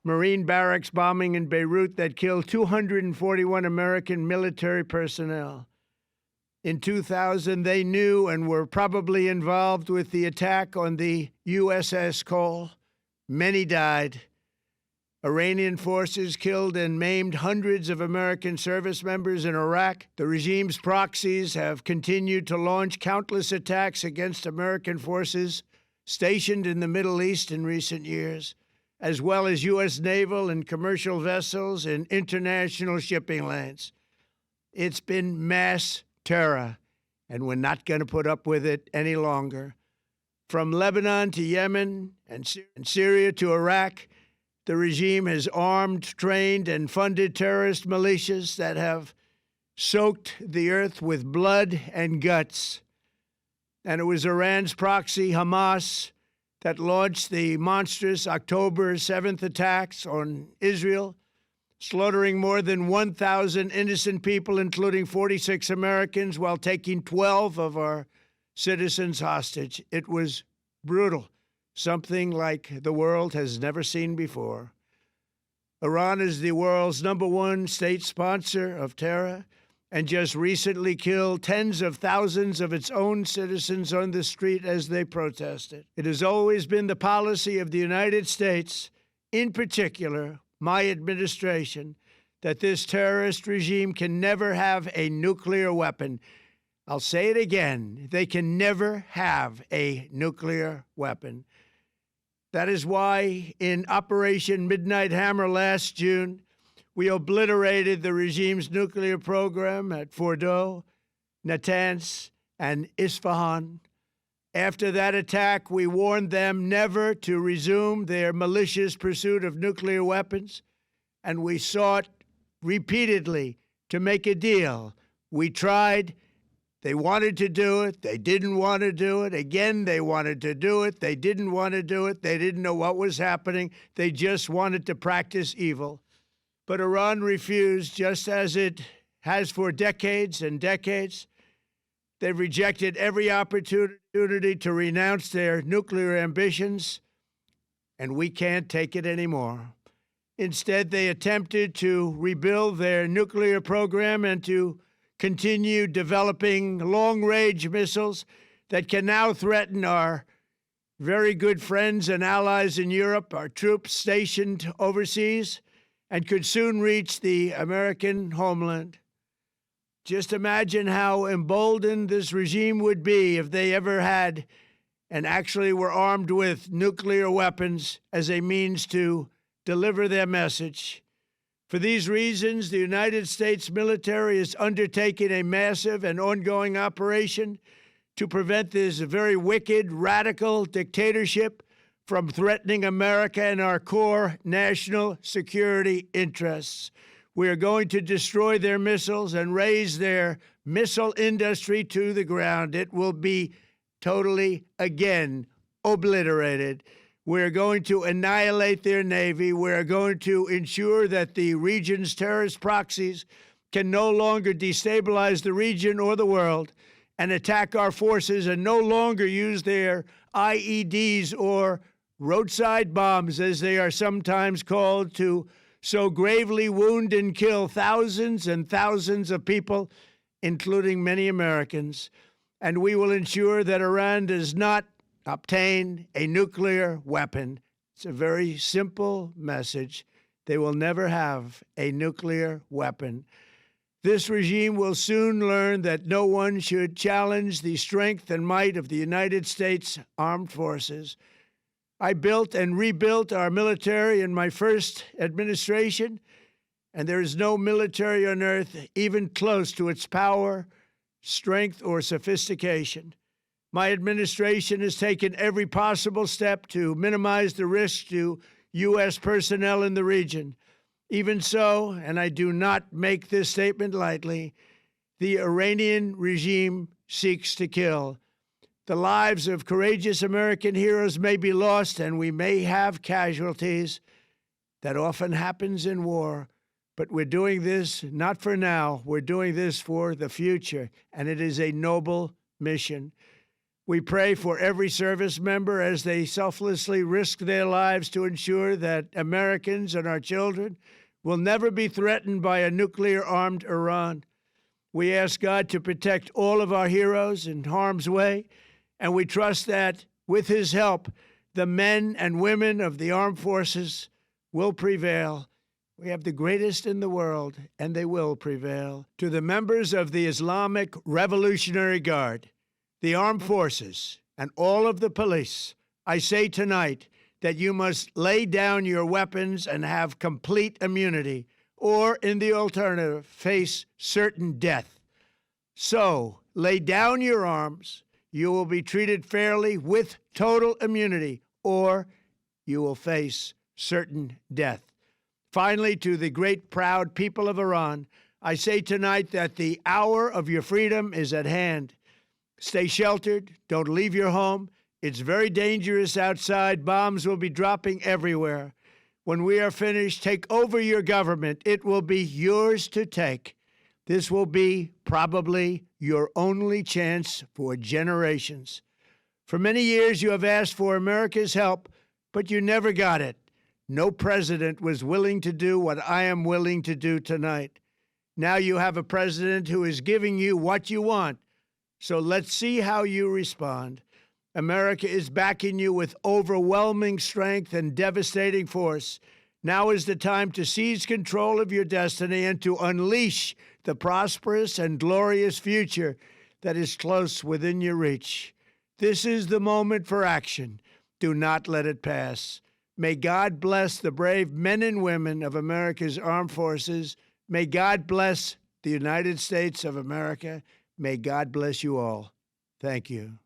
Marine barracks bombing in Beirut that killed 241 American military personnel. In 2000, they knew and were probably involved with the attack on the USS Cole. Many died. Iranian forces killed and maimed hundreds of American service members in Iraq. The regime's proxies have continued to launch countless attacks against American forces stationed in the Middle East in recent years, as well as U.S. naval and commercial vessels in international shipping lanes. It's been mass terror, and we're not going to put up with it any longer. From Lebanon to Yemen and Syria to Iraq, the regime has armed, trained, and funded terrorist militias that have soaked the earth with blood and guts. And it was Iran's proxy, Hamas, that launched the monstrous October 7th attacks on Israel, slaughtering more than 1,000 innocent people, including 46 Americans, while taking 12 of our citizens hostage. It was brutal, something like the world has never seen before. Iran is the world's #1 state sponsor of terror and just recently killed tens of thousands of its own citizens on the street as they protested. It has always been the policy of the United States, in particular my administration, that this terrorist regime can never have a nuclear weapon. I'll say it again, they can never have a nuclear weapon. That is why in Operation Midnight Hammer last June, we obliterated the regime's nuclear program at Fordow, Natanz, and Isfahan. After that attack, we warned them never to resume their malicious pursuit of nuclear weapons, and we sought repeatedly to make a deal. We tried. They wanted to do it. They didn't want to do it. Again, they wanted to do it. They didn't want to do it. They didn't know what was happening. They just wanted to practice evil. But Iran refused, just as it has for decades and decades. They've rejected every opportunity to renounce their nuclear ambitions, and we can't take it anymore. Instead, they attempted to rebuild their nuclear program and to continue developing long-range missiles that can now threaten our very good friends and allies in Europe, our troops stationed overseas, and could soon reach the American homeland. Just imagine how emboldened this regime would be if they ever had and actually were armed with nuclear weapons as a means to deliver their message. For these reasons, the United States military is undertaking a massive and ongoing operation to prevent this very wicked, radical dictatorship from threatening America and our core national security interests. We are going to destroy their missiles and raise their missile industry to the ground. It will be totally, again, obliterated. We're going to annihilate their Navy. We're going to ensure that the region's terrorist proxies can no longer destabilize the region or the world and attack our forces and no longer use their IEDs or roadside bombs, as they are sometimes called, to so gravely wound and kill thousands and thousands of people, including many Americans. And we will ensure that Iran does not obtain a nuclear weapon. It's a very simple message. They will never have a nuclear weapon. This regime will soon learn that no one should challenge the strength and might of the United States Armed Forces. I built and rebuilt our military in my first administration, and there is no military on earth even close to its power, strength, or sophistication. My administration has taken every possible step to minimize the risk to U.S. personnel in the region. Even so, and I do not make this statement lightly, the Iranian regime seeks to kill. The lives of courageous American heroes may be lost, and we may have casualties. That often happens in war. But we're doing this not for now. We're doing this for the future, and it is a noble mission. We pray for every service member as they selflessly risk their lives to ensure that Americans and our children will never be threatened by a nuclear-armed Iran. We ask God to protect all of our heroes in harm's way, and we trust that, with His help, the men and women of the armed forces will prevail. We have the greatest in the world, and they will prevail. To the members of the Islamic Revolutionary Guard, the armed forces, and all of the police, I say tonight that you must lay down your weapons and have complete immunity, or, in the alternative, face certain death. So, lay down your arms. You will be treated fairly with total immunity, or you will face certain death. Finally, to the great, proud people of Iran, I say tonight that the hour of your freedom is at hand. Stay sheltered. Don't leave your home. It's very dangerous outside. Bombs will be dropping everywhere. When we are finished, take over your government. It will be yours to take. This will be probably your only chance for generations. For many years, you have asked for America's help, but you never got it. No president was willing to do what I am willing to do tonight. Now you have a president who is giving you what you want. So let's see how you respond. America is backing you with overwhelming strength and devastating force. Now is the time to seize control of your destiny and to unleash the prosperous and glorious future that is close within your reach. This is the moment for action. Do not let it pass. May God bless the brave men and women of America's armed forces. May God bless the United States of America. May God bless you all. Thank you.